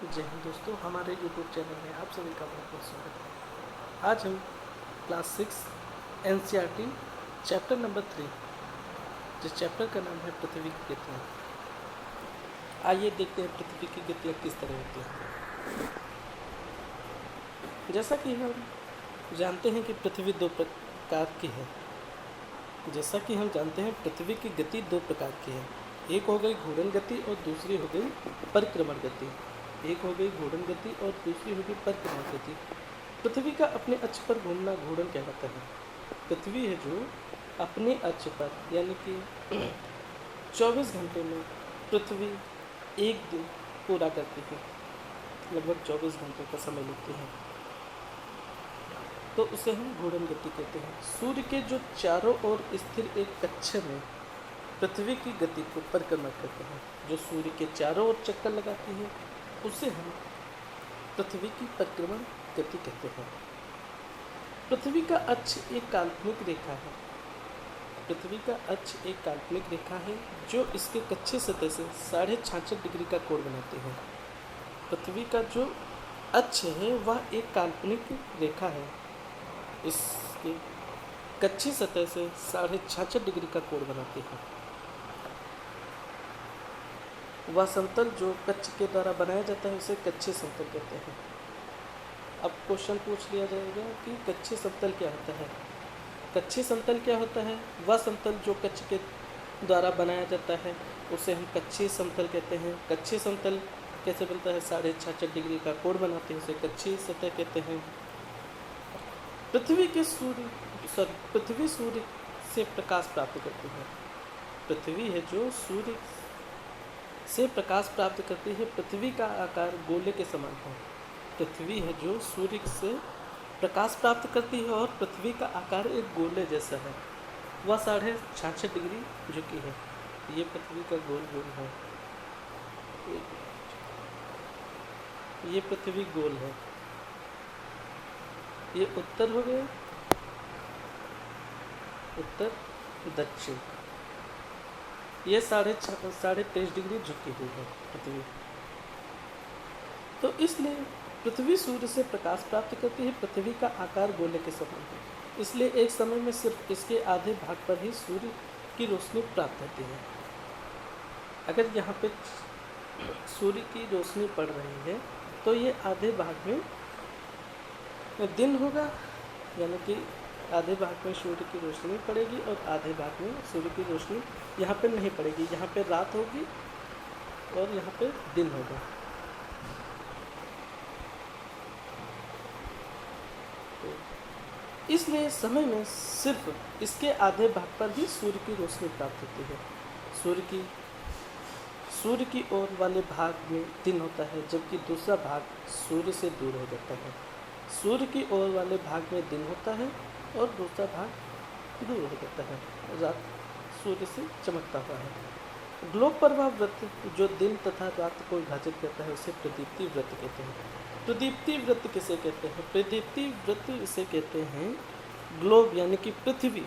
जय हिंद दोस्तों, हमारे यूट्यूब चैनल में आप सभी का बहुत बहुत स्वागत है। आज हम क्लास 6 एनसीईआरटी चैप्टर नंबर 3, जिस चैप्टर का नाम है पृथ्वी की गतियाँ। आइए देखते हैं पृथ्वी की गतियाँ किस तरह होती हैं। जैसा कि हम जानते हैं कि पृथ्वी दो प्रकार की है। पृथ्वी की गति दो प्रकार की है। एक हो गई घूर्णन गति और दूसरी हो गई परिक्रमण गति। पृथ्वी का अपने अक्ष पर घूमना घूर्णन कहलाता है। पृथ्वी है जो अपने अक्ष पर यानी कि 24 घंटे में पृथ्वी एक दिन पूरा करती है, लगभग 24 घंटों का समय लेती है, तो उसे हम घूर्णन गति कहते हैं। सूर्य के जो चारों ओर स्थिर एक कक्ष में पृथ्वी की गति को परिक्रमण करते हैं, जो सूर्य के चारों ओर चक्कर लगाती है, उसे हम पृथ्वी की परिक्रमण गति कहते हैं। पृथ्वी का अक्ष एक काल्पनिक रेखा है जो इसके कच्चे सतह से 66.5 डिग्री का कोण बनाती है। पृथ्वी का जो अक्ष है वह एक काल्पनिक रेखा है, इसके कच्ची सतह से 66.5 डिग्री का कोण बनाती है। वह समतल जो कच्छ के द्वारा बनाया जाता है उसे कच्छे समतल कहते हैं। अब क्वेश्चन पूछ लिया जाएगा कि कच्छे समतल क्या होता है। कच्छे समतल क्या होता है? वह समतल जो कच्छ के द्वारा बनाया जाता है उसे हम कच्छे समतल कहते हैं। कच्छे समतल कैसे बनता है? 66.5 डिग्री का कोण बनाते हैं, उसे कच्छी सतह कहते हैं। पृथ्वी सूर्य से प्रकाश प्राप्त करती है। पृथ्वी है जो सूर्य से प्रकाश प्राप्त करती है। पृथ्वी का आकार गोले के समान है। पृथ्वी है जो सूर्य से प्रकाश प्राप्त करती है और पृथ्वी का आकार एक गोले जैसा है। वह 66.5 डिग्री झुकी है। ये पृथ्वी का गोल है। ये पृथ्वी गोल है। ये उत्तर हो गए, उत्तर दक्षिण। ये 23.5 डिग्री झुकी हुई है पृथ्वी। तो इसलिए पृथ्वी सूर्य से प्रकाश प्राप्त करती है। पृथ्वी का आकार गोले के समान है, इसलिए एक समय में सिर्फ इसके आधे भाग पर ही सूर्य की रोशनी प्राप्त होती है। अगर यहाँ पे सूर्य की रोशनी पड़ रही है तो ये आधे भाग में दिन होगा, यानी कि आधे भाग में सूर्य की रोशनी पड़ेगी और आधे भाग में सूर्य की रोशनी यहाँ पे नहीं पड़ेगी। यहाँ पे रात होगी और यहाँ पे दिन होगा। तो इसलिए समय में सिर्फ इसके आधे भाग पर ही सूर्य की रोशनी प्राप्त होती है। सूर्य की ओर वाले भाग में दिन होता है, जबकि दूसरा भाग सूर्य से दूर हो जाता है। सूर्य की ओर वाले भाग में दिन होता है और दूसरा भाग दूर हो जाता है। रात सूर्य से चमकता हुआ है। ग्लोब पर वह वृत्त जो दिन तथा रात को विभाजित करता है उसे प्रदीप्ति वृत्त कहते हैं। प्रदीप्ति वृत्त किसे कहते हैं? प्रदीप्ति वृत्त इसे कहते हैं ग्लोब यानी कि पृथ्वी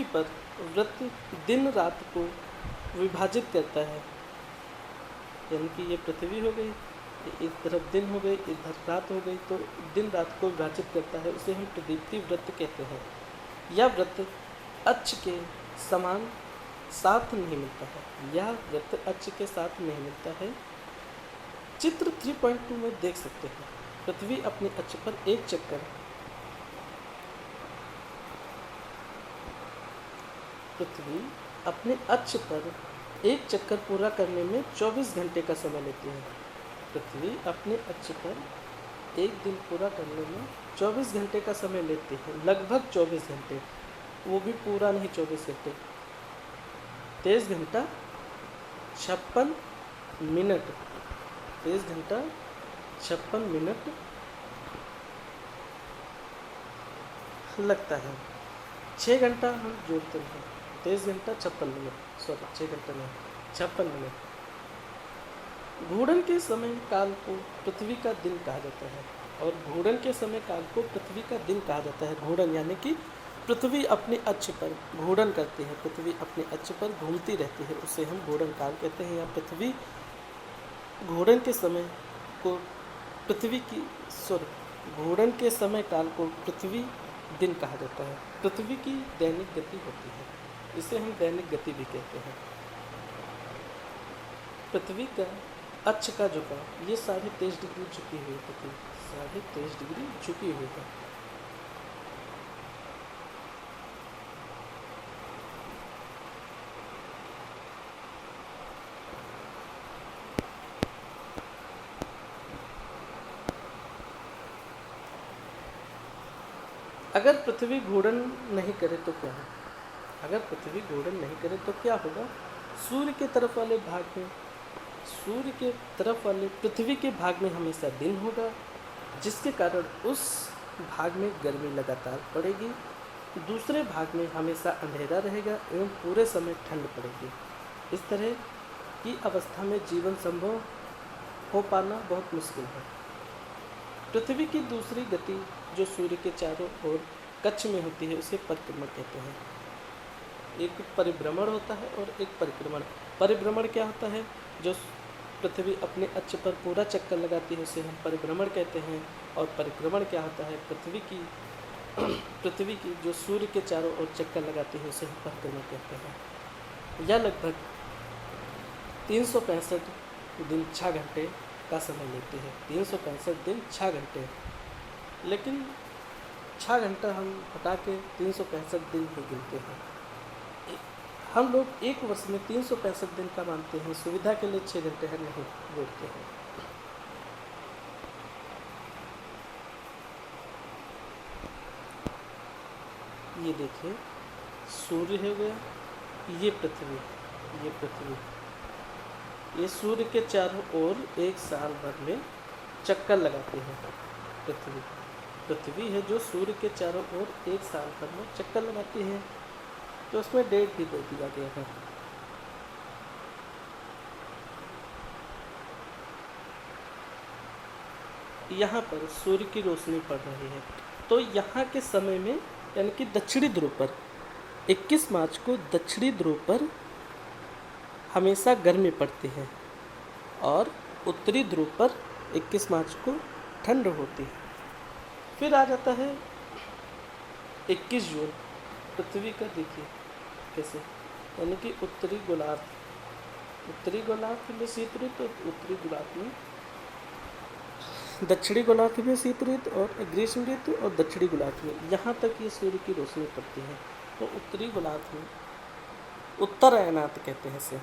पर वृत्त दिन रात को विभाजित करता है। यानी कि ये पृथ्वी हो गई, एक तरफ दिन हो गई, इधर रात हो गई, तो दिन रात को विभाजित करता है, उसे हम प्रदीप्ति वृत्त कहते हैं। यह वृत्त अक्ष के समान साथ नहीं मिलता है। चित्र 3.2 में देख सकते हैं। पृथ्वी अपने अक्ष पर एक चक्कर पूरा करने में 24 घंटे का समय लेती है। पृथ्वी अपने अक्ष पर एक दिन पूरा करने में 24 घंटे का समय लेती है, लगभग 24 घंटे, वो भी पूरा नहीं 24 घंटे। 23 घंटा 56 मिनट 23 घंटा 56 मिनट लगता है। 6 घंटा हम जोड़ते हैं, 23 घंटा 56 मिनट, 6 घंटा नहीं 56 मिनट। घूर्णन के समय काल को पृथ्वी का दिन कहा जाता है और घूर्णन के समय काल को पृथ्वी का दिन कहा जाता है। घूर्णन यानी कि पृथ्वी अपने अक्ष पर घूर्णन करती है, पृथ्वी अपने अक्ष पर घूमती रहती है, उसे हम घूर्णन काल कहते हैं। या पृथ्वी घूर्णन के समय को पृथ्वी की घूर्णन के समय काल को पृथ्वी दिन कहा जाता है। पृथ्वी की दैनिक गति होती है, इसे हम दैनिक गति भी कहते हैं। पृथ्वी का अक्ष का झुकाव ये 23.5 डिग्री झुकी हुई होती है, 23.5 डिग्री झुकी हुई है। अगर पृथ्वी घूर्णन नहीं करे तो क्या है? अगर पृथ्वी घूर्णन नहीं करे तो क्या होगा? सूर्य के तरफ वाले भाग में पृथ्वी के भाग में हमेशा दिन होगा, जिसके कारण उस भाग में गर्मी लगातार पड़ेगी। दूसरे भाग में हमेशा अंधेरा रहेगा एवं पूरे समय ठंड पड़ेगी। इस तरह की अवस्था में जीवन संभव हो पाना बहुत मुश्किल है। पृथ्वी की दूसरी गति जो सूर्य के चारों ओर कक्ष में होती है उसे परिक्रमण कहते हैं। एक परिभ्रमण होता है और एक परिक्रमण। परिभ्रमण क्या होता है? जो पृथ्वी अपने अक्ष पर पूरा चक्कर लगाती है उसे हम परिभ्रमण कहते हैं। और परिक्रमण क्या होता है? पृथ्वी की जो सूर्य के चारों ओर चक्कर लगाती है उसे हम परिक्रमण कहते हैं। यह लगभग 365 दिन 6 घंटे का समय लेती है। 365 दिन 6 घंटे, लेकिन 6 घंटा हम हटा के 365 दिन ही गिनते हैं। हम लोग एक वर्ष में 365 दिन का मानते हैं, सुविधा के लिए 6 घंटे हर नहीं जोड़ते हैं। ये देखिए, सूर्य हो गया, ये पृथ्वी, ये सूर्य के चारों ओर एक साल भर में चक्कर लगाती है। पृथ्वी है जो सूर्य के चारों ओर एक साल भर में चक्कर लगाती है, तो उसमें डेट भी दे दिया गया है। यहाँ पर सूर्य की रोशनी पड़ रही है, तो यहाँ के समय में यानी कि दक्षिणी ध्रुव पर 21 मार्च को दक्षिणी ध्रुव पर हमेशा गर्मी पड़ती है और उत्तरी ध्रुव पर 21 मार्च को ठंड होती है। फिर आ जाता है 21 जून। पृथ्वी का देखिए कैसे, यानी कि उत्तरी गोलार्ध में शीत ऋतु, उत्तरी गोलार्ध में दक्षिणी गोलार्ध में शीत ऋतु और ग्रीष्म ऋतु, और दक्षिणी गोलार्ध में यहाँ तक ये सूर्य की रोशनी पड़ती है। तो उत्तरी गोलार्ध में उत्तरायणात कहते हैं इसे।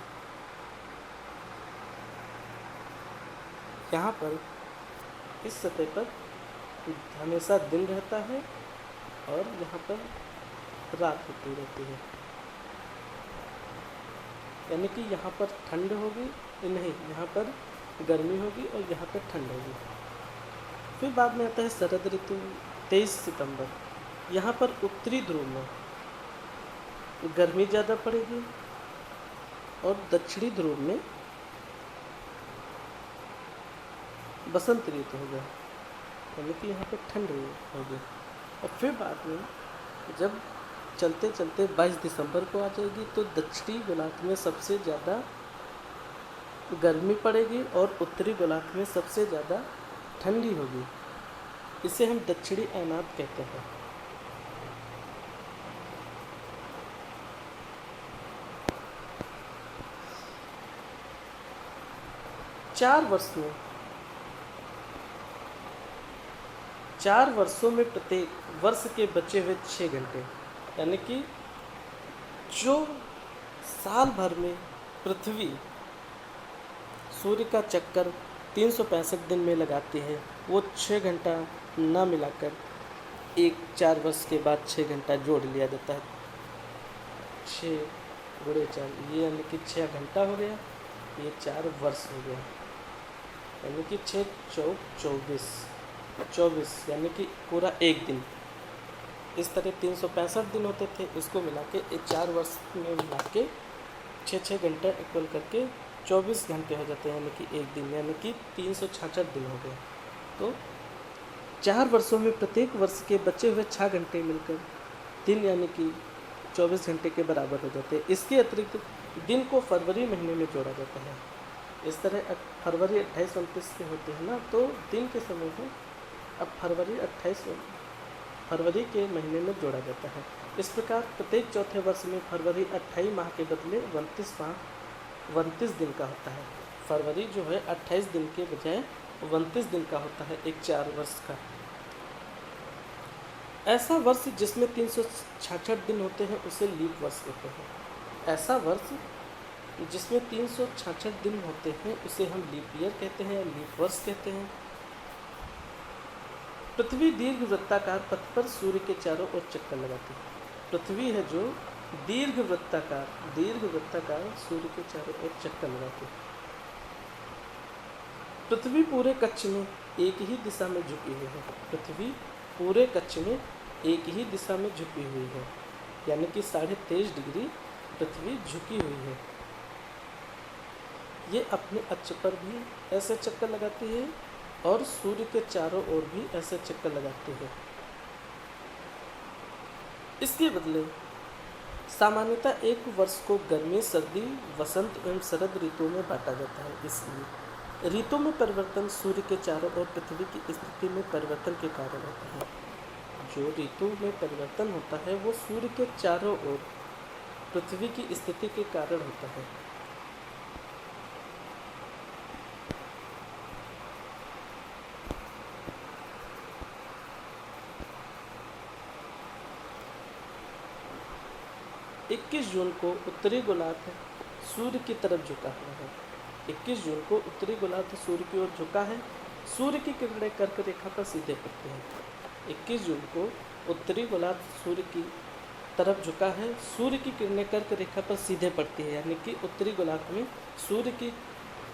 यहाँ पर इस सतह पर हमेशा दिन रहता है और यहाँ पर रात होती रहती है, यानी कि यहाँ पर ठंड होगी, नहीं यहाँ पर गर्मी होगी और यहाँ पर ठंड होगी। फिर बाद में आता है शरद ऋतु 23 सितंबर। यहाँ पर उत्तरी ध्रुव में गर्मी ज़्यादा पड़ेगी और दक्षिणी ध्रुव में बसंत ऋतु होगा, यानी कि यहाँ पर ठंड होगी। और फिर बाद में जब चलते चलते 22 दिसंबर को आ जाएगी तो दक्षिणी गोलार्ध में सबसे ज़्यादा गर्मी पड़ेगी और उत्तरी गोलार्ध में सबसे ज़्यादा ठंडी होगी। इसे हम दक्षिणी अयनात कहते हैं। चार वर्षों में प्रत्येक वर्ष के बचे हुए 6 घंटे, यानी कि जो साल भर में पृथ्वी सूर्य का चक्कर 365 दिन में लगाती है, वो 6 घंटा ना मिलाकर 4 वर्ष के बाद 6 घंटा जोड़ लिया जाता है। 6 गुणे 4, ये यानी कि 6 घंटा हो गया, ये 4 वर्ष हो गया, यानी कि 6 चौक 24 यानी कि पूरा एक दिन। इस तरह 365 दिन होते थे, इसको मिला के 4 वर्ष में मिला के 6 घंटा इक्वल करके 24 घंटे हो जाते हैं, यानी कि एक दिन, यानी कि 366 दिन हो गए। तो 4 वर्षों में प्रत्येक वर्ष के बचे हुए 6 घंटे मिलकर दिन यानी कि 24 घंटे के बराबर हो जाते हैं। इसके अतिरिक्त दिन को फरवरी महीने में जोड़ा जाता है। इस तरह फरवरी 28-29 से होते हैं ना, तो दिन के समय में अब फरवरी के महीने में जोड़ा जाता है। इस प्रकार प्रत्येक चौथे वर्ष में फरवरी 28 माह के बदले 29 दिन का होता है। फरवरी जो है 28 दिन के बजाय 29 दिन का होता है, एक 4 वर्ष का। ऐसा वर्ष जिसमें 366 दिन होते हैं उसे लीप वर्ष कहते हैं। ऐसा वर्ष जिसमें 366 दिन होते हैं उसे हम लीप ईयर कहते हैं या लीप वर्ष कहते हैं। पृथ्वी दीर्घ वृत्ताकार पथ पर सूर्य के चारों ओर चक्कर लगाती है। पृथ्वी है जो दीर्घ वृत्ताकार सूर्य के चारों ओर चक्कर लगाती है। पृथ्वी पूरे कक्ष में एक ही दिशा में झुकी हुई है। पृथ्वी पूरे कक्ष में एक ही दिशा में झुकी हुई है, यानी कि 23.5 डिग्री पृथ्वी झुकी हुई है। ये अपने अक्ष पर भी ऐसे चक्कर लगाती है और सूर्य के चारों ओर भी ऐसे चक्कर लगाती है। इसके बदले सामान्यतः एक वर्ष को गर्मी, सर्दी, वसंत एवं शरद ऋतुओं में बांटा जाता है। इसलिए ऋतु में परिवर्तन सूर्य के चारों ओर पृथ्वी की स्थिति में परिवर्तन के कारण होता है। जो ऋतु में परिवर्तन होता है वो सूर्य के चारों ओर पृथ्वी की स्थिति के कारण होता है। इक्कीस जून को उत्तरी गोलार्ध सूर्य की तरफ झुका हुआ है। 21 जून को उत्तरी गोलार्ध सूर्य की ओर झुका है। सूर्य की किरणें कर्क रेखा पर सीधे पड़ती हैं। 21 जून को उत्तरी गोलार्ध सूर्य की तरफ झुका है। सूर्य की किरणें कर्क रेखा पर सीधे पड़ती है, यानी कि उत्तरी गोलार्ध में सूर्य की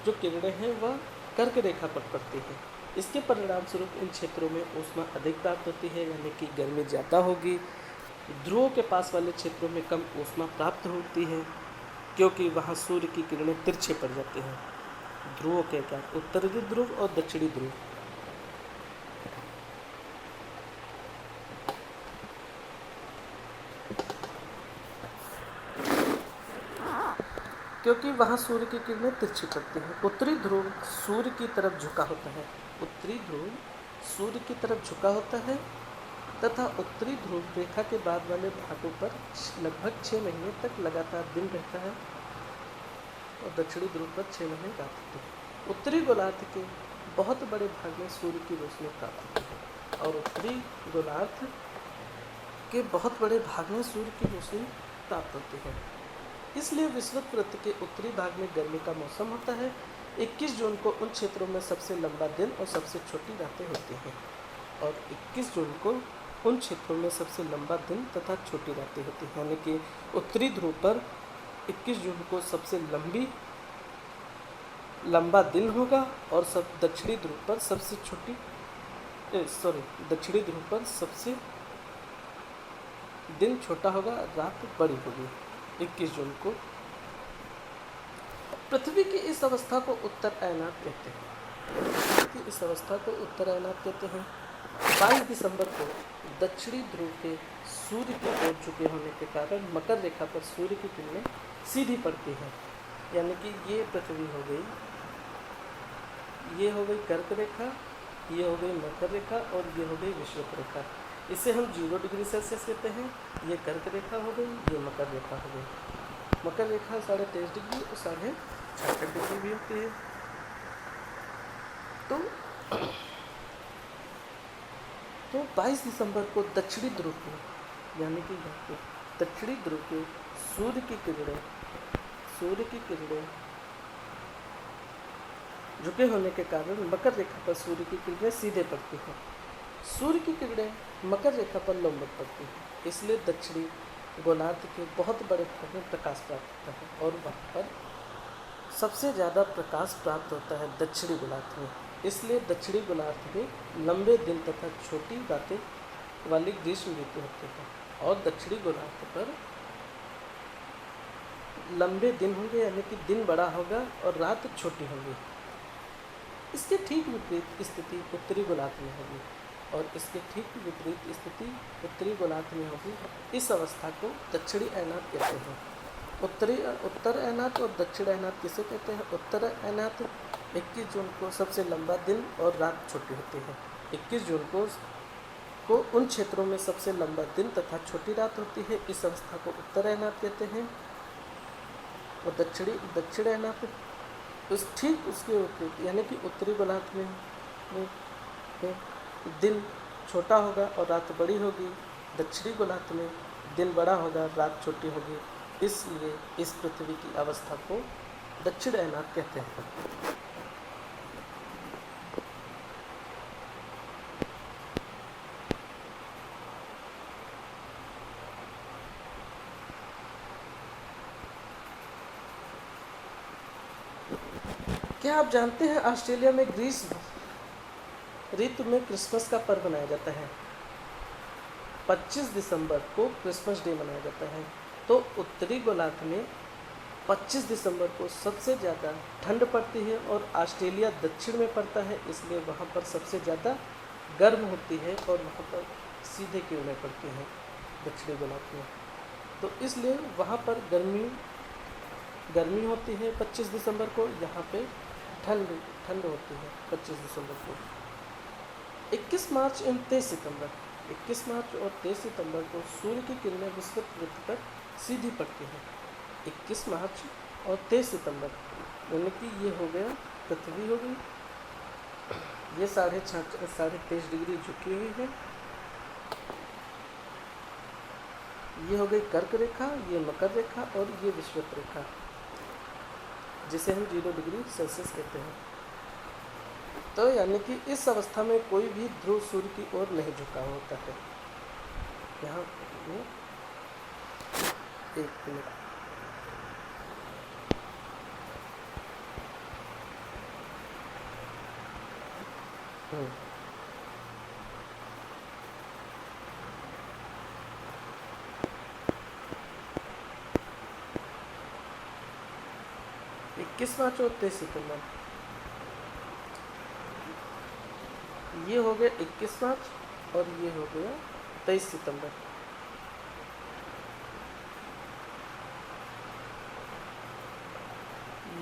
जो किरणें हैं वह कर्क रेखा पर पड़ती है। इसके परिणाम स्वरूप इन क्षेत्रों में ऊष्मा अधिक प्राप्त होती है, यानी कि गर्मी ज़्यादा होगी। ध्रुवों के पास वाले क्षेत्रों में कम ऊष्मा प्राप्त होती है, क्योंकि वहाँ सूर्य की किरणें तिरछे पड़ जाती हैं। ध्रुवों के क्या, उत्तरी ध्रुव और दक्षिणी ध्रुव। क्योंकि वहाँ सूर्य की किरणें तिरछी पड़ती हैं। उत्तरी ध्रुव सूर्य की तरफ झुका होता है। उत्तरी ध्रुव सूर्य की तरफ झुका होता है तथा उत्तरी ध्रुव रेखा के बाद वाले भागों पर लगभग 6 महीने तक लगातार दिन रहता है और दक्षिणी ध्रुव पर 6 महीने रात होती है। उत्तरी गोलार्ध के बहुत बड़े भाग में सूर्य की रोशनी प्राप्त होती है और उत्तरी गोलार्ध के बहुत बड़े भाग में सूर्य की रोशनी प्राप्त होती है। इसलिए विषुवत वृत्त के उत्तरी भाग में गर्मी का मौसम होता है। 21 जून को उन क्षेत्रों में सबसे लंबा दिन और सबसे छोटी रातें होती हैं और 21 जून को उन क्षेत्रों में सबसे लंबा दिन तथा छोटी रातें होती हैं, यानी कि उत्तरी ध्रुव पर 21 जून को सबसे लंबा दिन होगा और दक्षिणी ध्रुव पर दक्षिणी ध्रुव पर सबसे दिन छोटा होगा, रात बड़ी होगी। 21 जून को पृथ्वी की इस अवस्था को उत्तर अयनात कहते हैं। इस अवस्था को उत्तर अयनात कहते हैं। 22 दिसंबर को दक्षिणी ध्रुव के सूर्य की ओर झुके होने के कारण मकर रेखा पर सूर्य की किरणें सीधी पड़ती हैं, यानी कि ये पृथ्वी हो गई, ये हो गई कर्क रेखा, ये हो गई मकर रेखा और ये हो गई विषुवत रेखा। इसे हम 0 डिग्री सेल्सियस कहते हैं। ये कर्क रेखा हो गई, ये मकर रेखा हो गई। मकर रेखा 23.5 डिग्री और 66.5 डिग्री भी होती है। तो 22 दिसंबर को दक्षिणी ध्रुव को, यानी कि दक्षिणी ध्रुव के सूर्य की किरणें झुके होने के कारण मकर रेखा पर सूर्य की किरणें सीधे पड़ती हैं। सूर्य की किरणें मकर रेखा पर लंबवत पड़ती हैं, इसलिए दक्षिणी गोलार्ध के बहुत बड़े भाग में प्रकाश प्राप्त होता है और वहाँ पर सबसे ज़्यादा प्रकाश प्राप्त होता है दक्षिणी गोलार्ध में। इसलिए दक्षिणी गोलार्ध में लंबे दिन तथा छोटी रातें वाली ग्रीष्म ऋतु होती है और दक्षिणी गोलार्ध पर लंबे दिन होंगे, यानी कि दिन बड़ा होगा और रात छोटी होगी। इसके ठीक विपरीत स्थिति उत्तरी गोलार्ध में होगी और इसके ठीक विपरीत स्थिति उत्तरी गोलार्ध में होगी। इस अवस्था को दक्षिणी अयनात कहते हैं। उत्तर अयनात और दक्षिण अयनात किसे कहते हैं? उत्तर अयनात 21 जून को सबसे लंबा दिन और रात छोटी होती है। 21 जून को उन क्षेत्रों में सबसे लंबा दिन तथा छोटी रात होती है। इस अवस्था को उत्तर अयनात कहते हैं। और दक्षिण अयनात ठीक उसके विपरीत, यानी कि उत्तरी गोलार्ध में दिन छोटा होगा और रात बड़ी होगी। दक्षिणी गोलार्ध में दिन बड़ा होगा, रात छोटी होगी। इसलिए इस पृथ्वी की अवस्था को दक्षिण अयनात कहते हैं। क्या आप जानते हैं ऑस्ट्रेलिया में ग्रीष्म ऋतु में क्रिसमस का पर्व मनाया जाता है? 25 दिसंबर को क्रिसमस डे मनाया जाता है। तो उत्तरी गोलार्ध में 25 दिसंबर को सबसे ज़्यादा ठंड पड़ती है और ऑस्ट्रेलिया दक्षिण में पड़ता है, इसलिए वहाँ पर सबसे ज़्यादा गर्म होती है और वहाँ पर सीधे किरणें पड़ती हैं दक्षिणी गोलार्ध में। तो इसलिए वहाँ पर गर्मी होती है 25 दिसंबर को, यहाँ पे ठंड होती है 25 दिसंबर को। 21 मार्च और 23 सितंबर को सूर्य की किरणें विषुवत वृत्त पर सीधी पड़ती हैं। 21 मार्च और 23 सितंबर, यानी कि ये हो गया पृथ्वी हो गई, ये 23.5 डिग्री झुकी हुई है। ये हो गई कर्क रेखा, ये मकर रेखा और ये विषुवत रेखा, जिसे हम 0 डिग्री सेल्सियस कहते हैं। तो यानी कि इस अवस्था में कोई भी ध्रुव सूर्य की ओर नहीं झुका होता है। यहाँ एक मिनट, इक्कीस मार्च और 23 सितंबर, ये हो गया 21 मार्च और ये हो गया 23 सितंबर।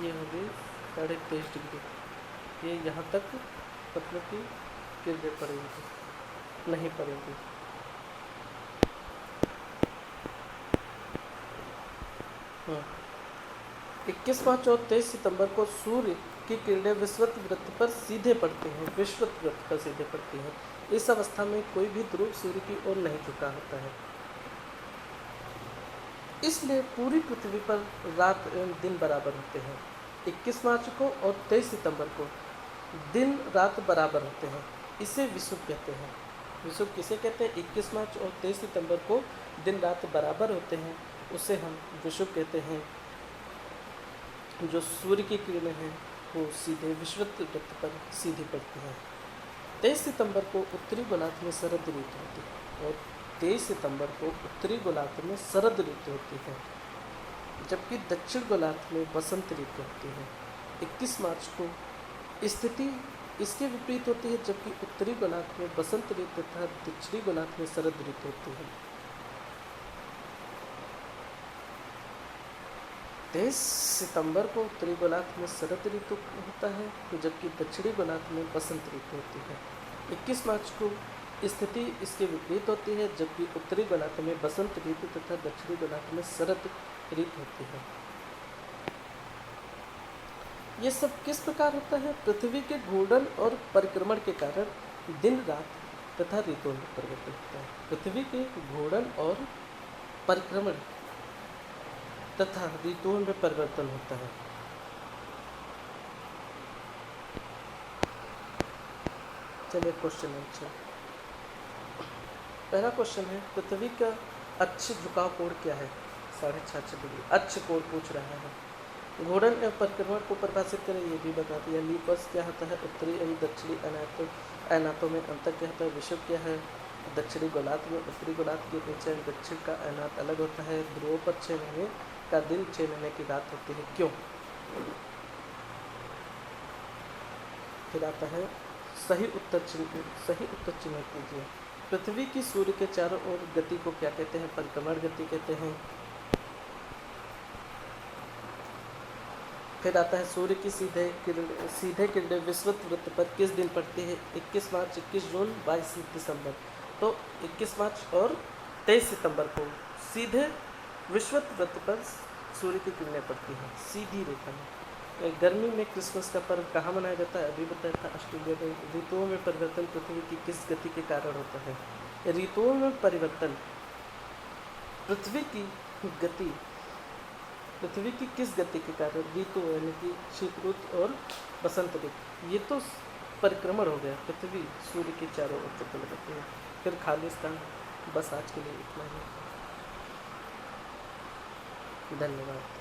ये हो गई 23.5 डिग्री। ये यहाँ तक मतलब कि किरणें पड़ेंगी, नहीं पड़ेंगी। हाँ, 21 मार्च और 23 सितंबर को सूर्य की किरणें विषुवत वृत्त पर सीधे पड़ती हैं, विषुवत वृत्त पर सीधे पड़ती हैं। इस अवस्था में कोई भी ध्रुव सूर्य की ओर नहीं झुका होता है। इसलिए पूरी पृथ्वी पर रात एवं दिन बराबर होते हैं। 21 मार्च को और 23 सितंबर को दिन रात बराबर होते हैं। इसे विषुव कहते हैं। विषुव किसे कहते हैं? 21 मार्च और 23 सितंबर को दिन रात बराबर होते हैं, उसे हम विषुव कहते हैं। जो सूर्य की किरणें हैं वो सीधे विषुवत वृत्त पर सीधी पड़ती हैं। 23 सितंबर को उत्तरी गोलार्ध में शरद ऋतु होती है और 23 सितंबर को उत्तरी गोलार्ध में शरद ऋतु होती है, जबकि दक्षिण गोलार्ध में बसंत ऋतु होती है। 21 मार्च को स्थिति इसके विपरीत होती है, जबकि उत्तरी गोलार्ध में बसंत ऋतु तथा दक्षिणी गोलार्ध में शरद ऋतु होती है। 23 सितंबर को उत्तरी गोलार्ध में शरद ऋतु होता है, जबकि दक्षिणी गोलार्ध में बसंत ऋतु होती है। 21 मार्च को स्थिति इसके विपरीत होती है, जबकि उत्तरी गोलार्ध में बसंत ऋतु तथा दक्षिणी गोलार्ध में शरद ऋतु होती है। ये सब किस प्रकार होता है? पृथ्वी के घूर्णन और परिक्रमण के कारण दिन रात तथा ऋतुओं में परिवर्तन होता है। पृथ्वी के घूर्णन और परिक्रमण तथा ऋतुओं में परिवर्तन होता है। चलिए क्वेश्चन आंसर। पहला क्वेश्चन है, पृथ्वी का अक्ष झुकाव कोण क्या है? 66.5 डिग्री अक्ष कोण पूछ रहा है। घूर्णन एवं परिक्रमण को परिभाषित करें, ये भी बता दिया। लीप वर्ष क्या होता है? उत्तरी एवं दक्षिणी अयनातों में अंतर क्या होता है? विषुव क्या है? दक्षिणी गोलार्ध में उत्तरी गोलार्ध के नीचे दक्षिण का अयनात अलग होता है। ध्रुवों पर 6 महीने का दिन 6 महीने की रात होती है, क्यों? फिर आता है सही उत्तर चिन्ह कीजिए। पृथ्वी की सूर्य के चारों ओर गति को क्या कहते हैं? परिक्रमण गति कहते हैं। फिर आता है सूर्य की सीधे किरणें विषुवत वृत्त पर किस दिन पड़ती है? 21 मार्च, 21 जून, 22 दिसंबर। तो 21 मार्च और 23 सितंबर को सीधे विषुवत वृत्त पर सूर्य की किरणें पड़ती हैं, सीधी रेखा में। गर्मी में क्रिसमस का पर्व कहाँ मनाया जाता है? अभी बताया था, ऑस्ट्रेलिया में। ऋतुओं में परिवर्तन पृथ्वी की किस गति के कारण होता है? ऋतुओं में परिवर्तन पृथ्वी की गति, पृथ्वी की किस गति के कारण? ऋतु यानी कि शीत ऋतु और बसंत ऋतु, ये तो परिक्रमण हो गया, पृथ्वी सूर्य के चारों ओर चक्कर लगाती है। फिर खालिस्तान। बस आज के लिए इतना ही। धन्यवाद।